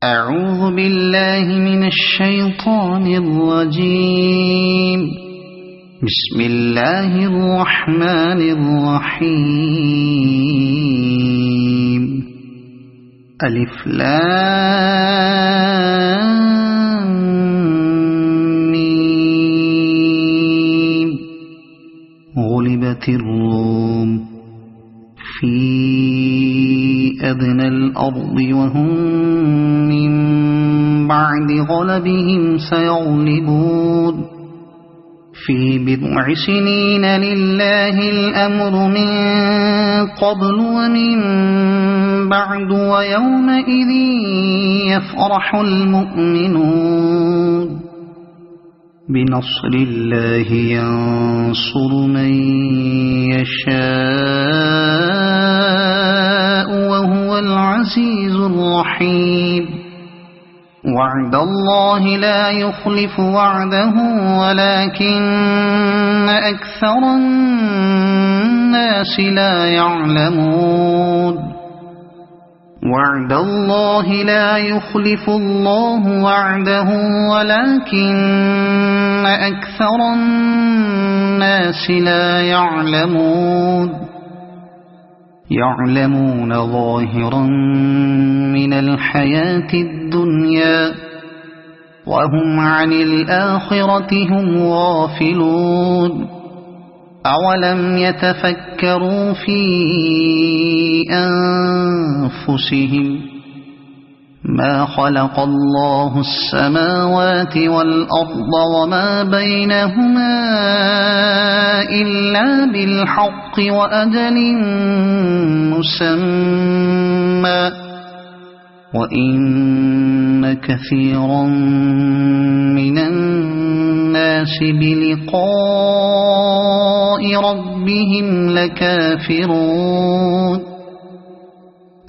أعوذ بالله من الشيطان الرجيم. بسم الله الرحمن الرحيم. ألف لام ميم. غلبت الروم في أدنى الأرض وهم من بعد غلبهم سيغلبون في بضع سنين لله الأمر من قبل ومن بعد ويومئذ يفرح المؤمنون بنصر الله ينصر من يشاء وهو العزيز الرحيم. وعد الله لا يخلف وعده ولكن أكثر الناس لا يعلمون. وعد الله لا يخلف الله وعده ولكن أكثر الناس لا يعلمون. يعلمون ظاهرا من الحياة الدنيا وهم عن الآخرة هم غافلون. أولم يتفكروا في أنفسهم ما خلق الله السماوات والأرض وما بينهما إلا بالحق وأجل مسمى وإن كثيرا من الناس بلقاء ربهم لكافرون.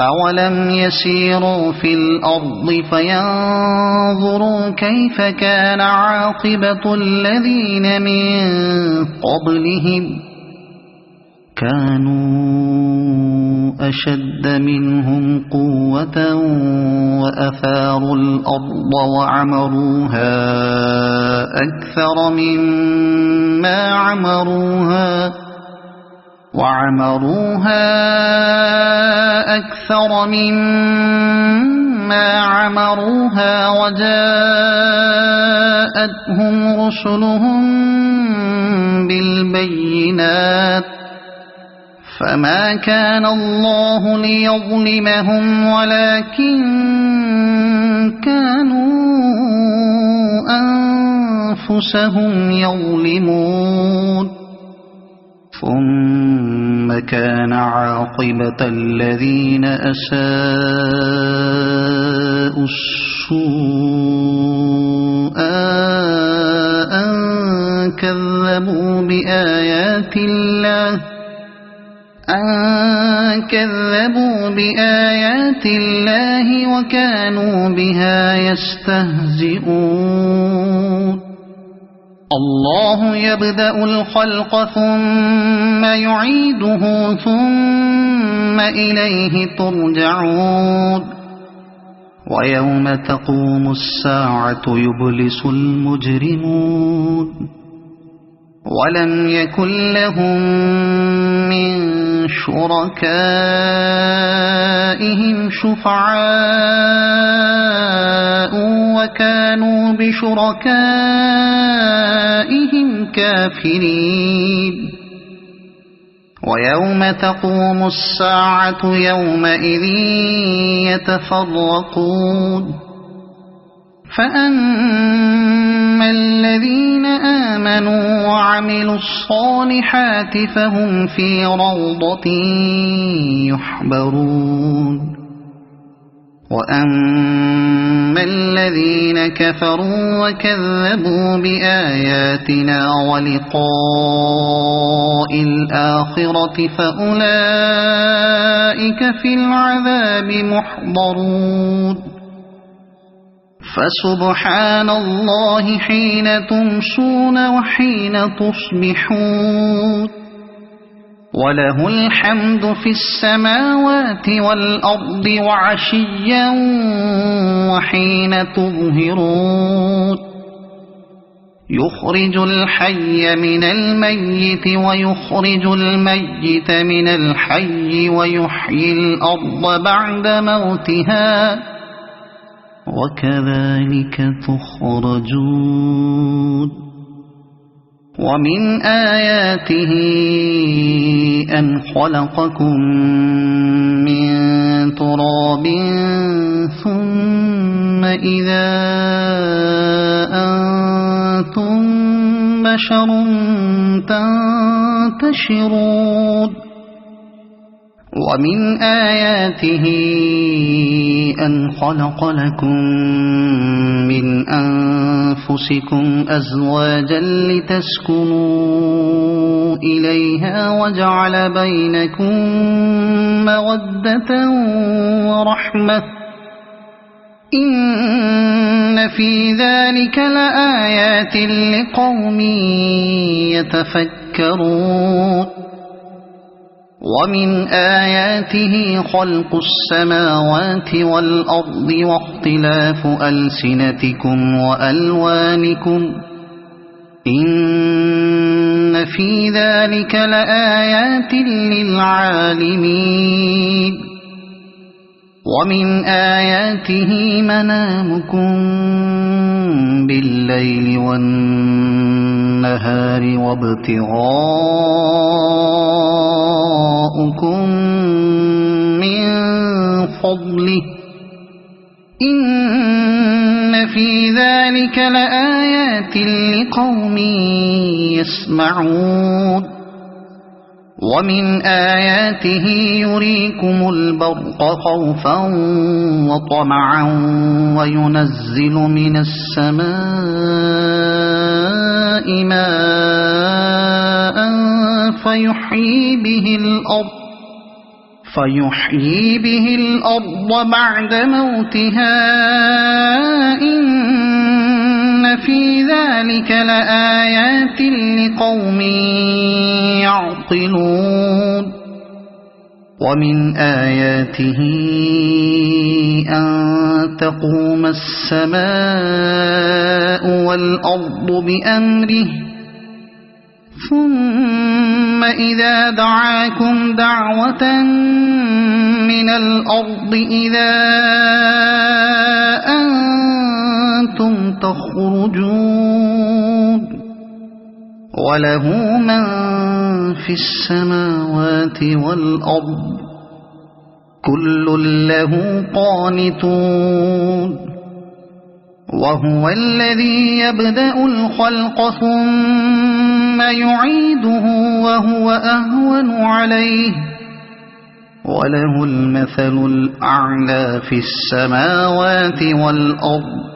أولم يسيروا في الأرض فينظروا كيف كان عاقبة الذين من قبلهم كانوا أشد منهم قوة وأثاروا الأرض وعمروها أكثر مما عمروها وجاءتهم رسلهم بالبينات فما كان الله ليظلمهم ولكن كانوا أنفسهم يظلمون. ثم كان عاقبة الذين أساءوا السوء أن كذبوا بآيات الله وكانوا بها يستهزئون. الله يبدأ الخلق ثم يعيده ثم إليه ترجعون. ويوم تقوم الساعة يبلس المجرمون ولم يكن لهم من شركائهم شفعاء وكانوا بشركائهم كافرين. ويوم تقوم الساعة يومئذ يتفرقون فأما الذين آمنوا وعملوا الصالحات فهم في روضة يحبرون. وأما الذين كفروا وكذبوا بآياتنا ولقاء الآخرة فأولئك في العذاب محضرون. فسبحان الله حين تمسون وحين تصبحون وله الحمد في السماوات والأرض وعشيا حين تظهرون يخرج الحي من الميت ويخرج الميت من الحي ويحيي الأرض بعد موتها وكذلك تخرجون ومن آياته أن خلقكم من تراب ثم إذا أنتم بشر تنتشرون ومن آياته أن خلق لكم من أنفسكم أزواجا لتسكنوا إليها وجعل بينكم مودة ورحمة إن في ذلك لآيات لقوم يتفكرون ومن آياته خلق السماوات والأرض واختلاف ألسنتكم وألوانكم إن في ذلك لآيات للعالمين ومن آياته منامكم بالليل والنهار وابتغاؤكم من فضله إن في ذلك لآيات لقوم يسمعون ومن آياته يريكم البرق خوفا وطمعا وينزل من السماء ماء فيحيي به الأرض بعد موتها إن في ذلك لآيات لقوم يعقلون ومن آياته أن تقوم السماء والأرض بأمره ثم إذا دعاكم دعوة من الأرض إذا أنتم تخرجون وله من في السماوات والأرض كل له قانتون وهو الذي يبدأ الخلق ثم يعيده وهو أهون عليه وله المثل الأعلى في السماوات والأرض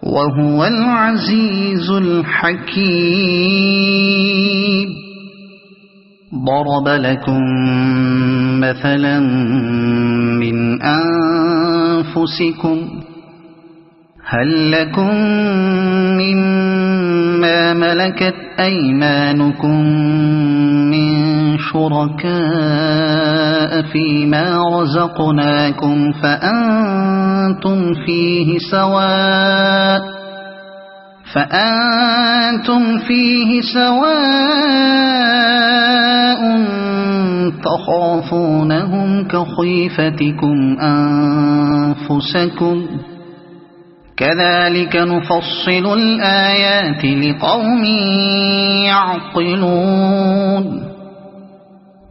وهو العزيز الحكيم ضرب لكم مثلا من أنفسكم هل لكم مما ملكت أيمانكم من شركاء فيما رزقناكم فأنتم فيه سواء تخافونهم كخيفتكم أنفسكم كذلك نفصل الآيات لقوم يعقلون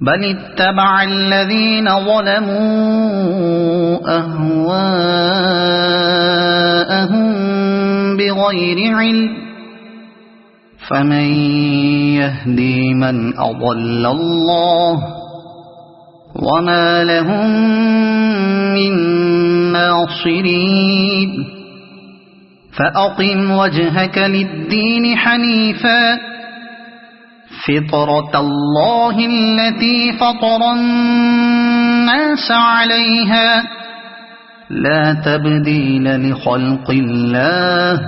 بل اتبع الذين ظلموا أهواءهم بغير علم فمن يهدي من أضل الله وما لهم من ناصرين فأقم وجهك للدين حنيفا فطرة الله التي فطر الناس عليها لا تبديل لخلق الله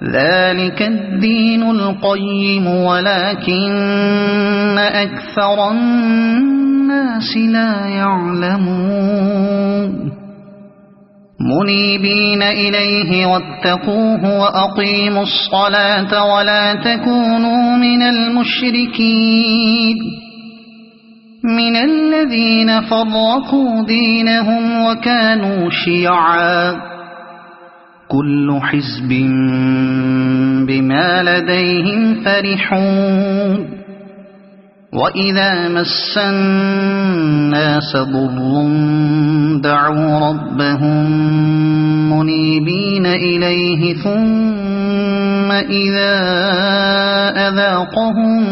ذلك الدين القيم ولكن أكثر الناس لا يعلمون منيبين إليه واتقوه وأقيموا الصلاة ولا تكونوا من المشركين من الذين فرقوا دينهم وكانوا شيعا كل حزب بما لديهم فرحون وإذا مس الناس ضر دعوا ربهم منيبين إليه ثم إذا أذاقهم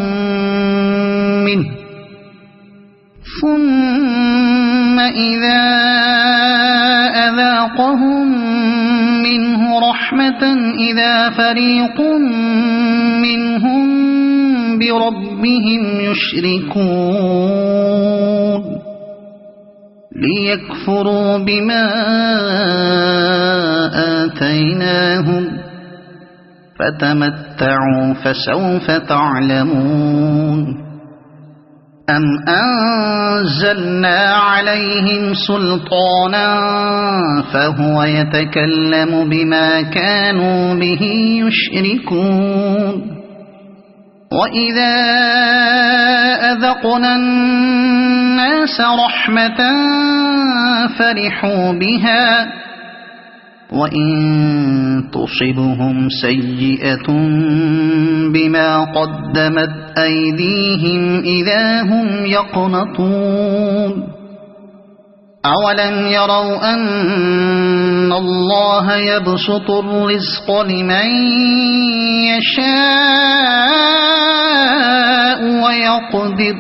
منه رحمة إذا فريق منهم بربهم يشركون ليكفروا بما آتيناهم فتمتعوا فسوف تعلمون أم أنزلنا عليهم سلطانا فهو يتكلم بما كانوا به يشركون وإذا أذقنا الناس رحمة فرحوا بها وإن تصبهم سيئة بما قدمت أيديهم إذا هم يقنطون أولم يروا أن الله يبسط الرزق لمن يشاء ويقدر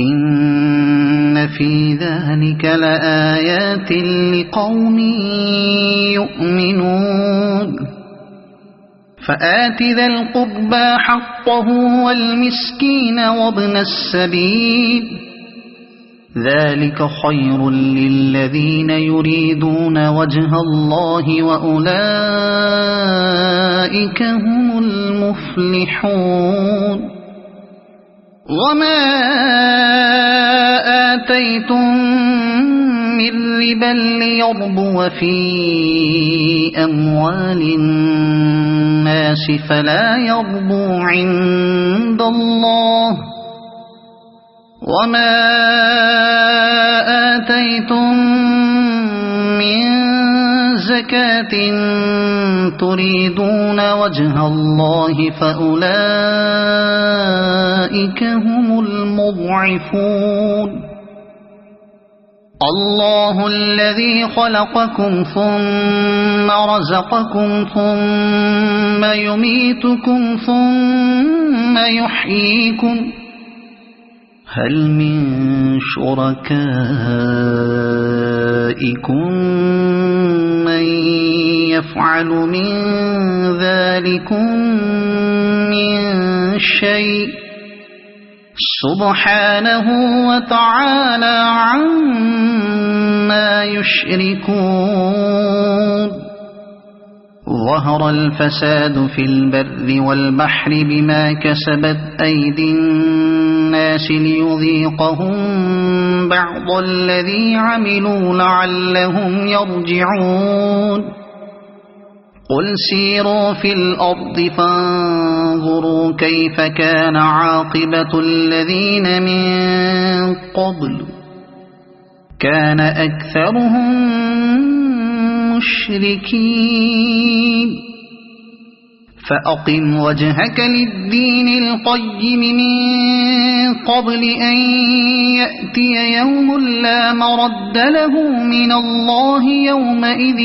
إن في ذلك لآيات لقوم يؤمنون فآت ذا القربى حقه والمسكين وابن السبيل ذلك خير للذين يريدون وجه الله وأولئك هم المفلحون وما آتيتم من ربا ليربو في أموال الناس فلا يربو عند الله وما آتيتم من زكاة تريدون وجه الله فأولئك هم المضعفون الله الذي خلقكم ثم رزقكم ثم يميتكم ثم يحييكم هل من شركائكم من يفعل من ذلكم من شيء سبحانه وتعالى عما يشركون ظهر الفساد في البر والبحر بما كسبت أيدي الناس ليذيقهم بعض الذي عملوا لعلهم يرجعون قل سيروا في الأرض فانظروا كيف كان عاقبة الذين من قبل كان أكثرهم مشركين فأقم وجهك للدين القيم من قبل أن يأتي يوم لا مرد له من الله يومئذ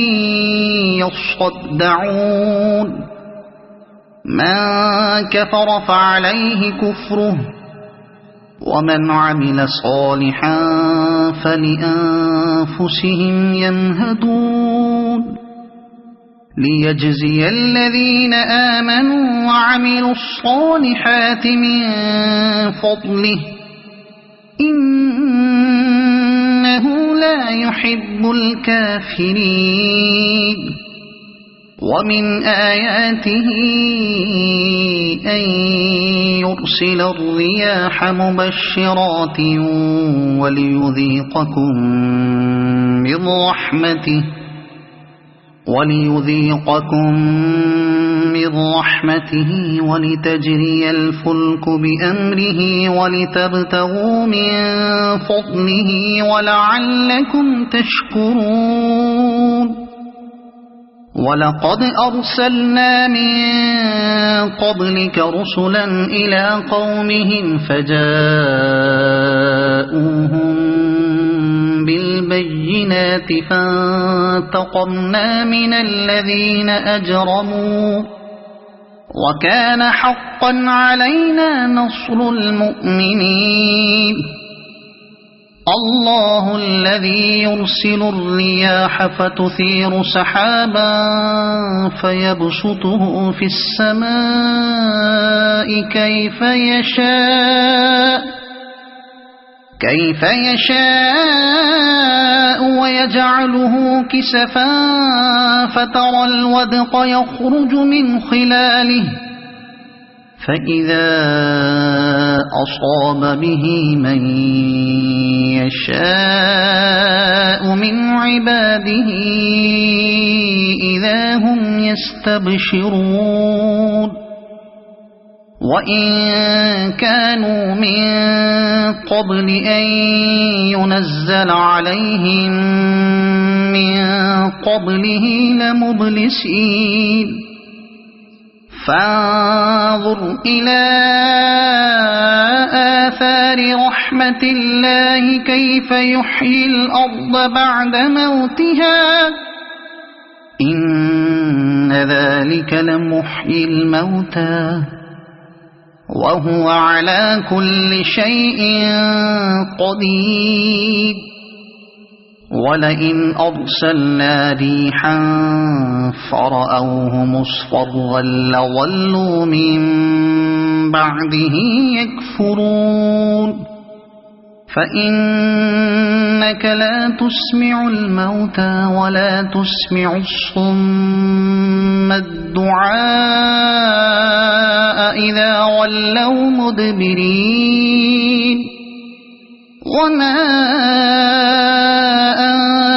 يصدعون من كفر فعليه كفره ومن عمل صالحا فلأنفسهم يمهدون ليجزي الذين آمنوا وعملوا الصالحات من فضله إنه لا يحب الكافرين ومن آياته أن يرسل الرياح مبشرات وليذيقكم من رحمته وليذيقكم من رحمته ولتجري الفلك بأمره ولتبتغوا من فضله ولعلكم تشكرون ولقد أرسلنا من قبلك رسلا إلى قومهم فجاءوهم بالبينات فانتقمنا من الذين أجرموا وكان حقا علينا نصر المؤمنين الله الذي يرسل الرياح فتثير سحابا فيبسطه في السماء كيف يشاء ويجعله كسفا فترى الودق يخرج من خلاله فإذا أصاب به من يشاء من عباده إذا هم يستبشرون وإن كانوا من قبل أن ينزل عليهم من قبله لمبلسين فانظر إلى آثار رحمة الله كيف يحيي الأرض بعد موتها إن ذلك لمحيي الموتى وهو على كل شيء قدير ولئن أرسلنا ريحا فرأوه مصفرا لظلوا من بعده يكفرون فإنك لا تسمع الموتى ولا تسمع الصم الدعاء إذا ولوا مدبرين وما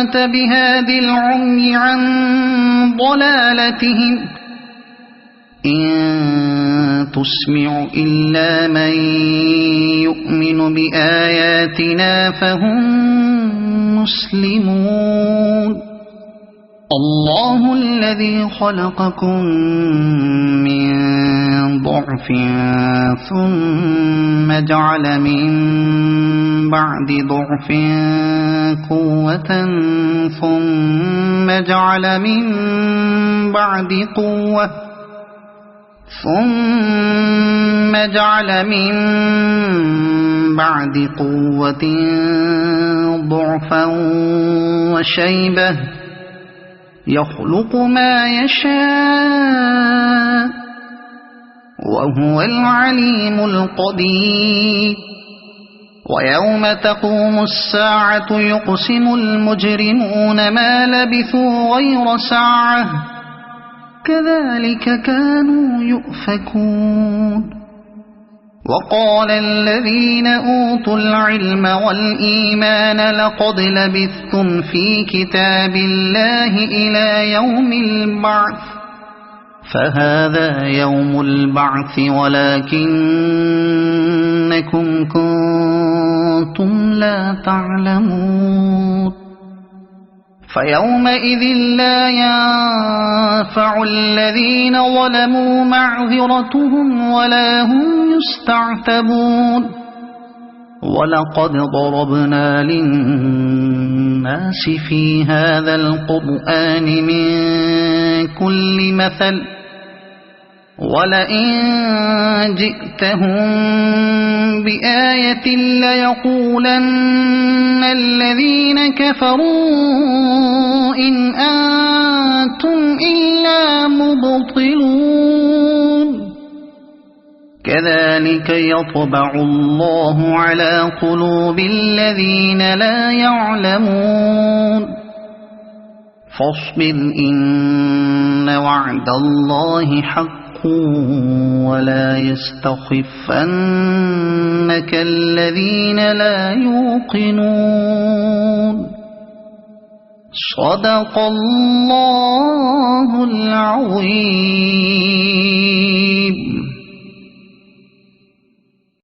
أنت بهاد العمي عن ضلالتهم إن تسمع إلا من يؤمن بآياتنا فهم مسلمون الله الذي خلقكم من ضعف ثم جعل من بعد ضعف قوة ثم جعل من بعد قوة ضعفا وشيبة يخلق ما يشاء وهو العليم القدير ويوم تقوم الساعة يقسم المجرمون ما لبثوا غير ساعة كذلك كانوا يؤفكون وقال الذين أوتوا العلم والإيمان لقد لبثتم في كتاب الله إلى يوم البعث فهذا يوم البعث ولكنكم كنتم لا تعلمون فيومئذ لا ينفع الذين ظلموا معذرتهم ولا هم يستعتبون ولقد ضربنا للناس في هذا القرآن من كل مثل ولئن جئتهم بآية ليقولن الذين كفروا إن أنتم إلا مبطلون كذلك يطبع الله على قلوب الذين لا يعلمون فاصبر إن وعد الله حق ولا يستخفنك الذين لا يوقنون صدق الله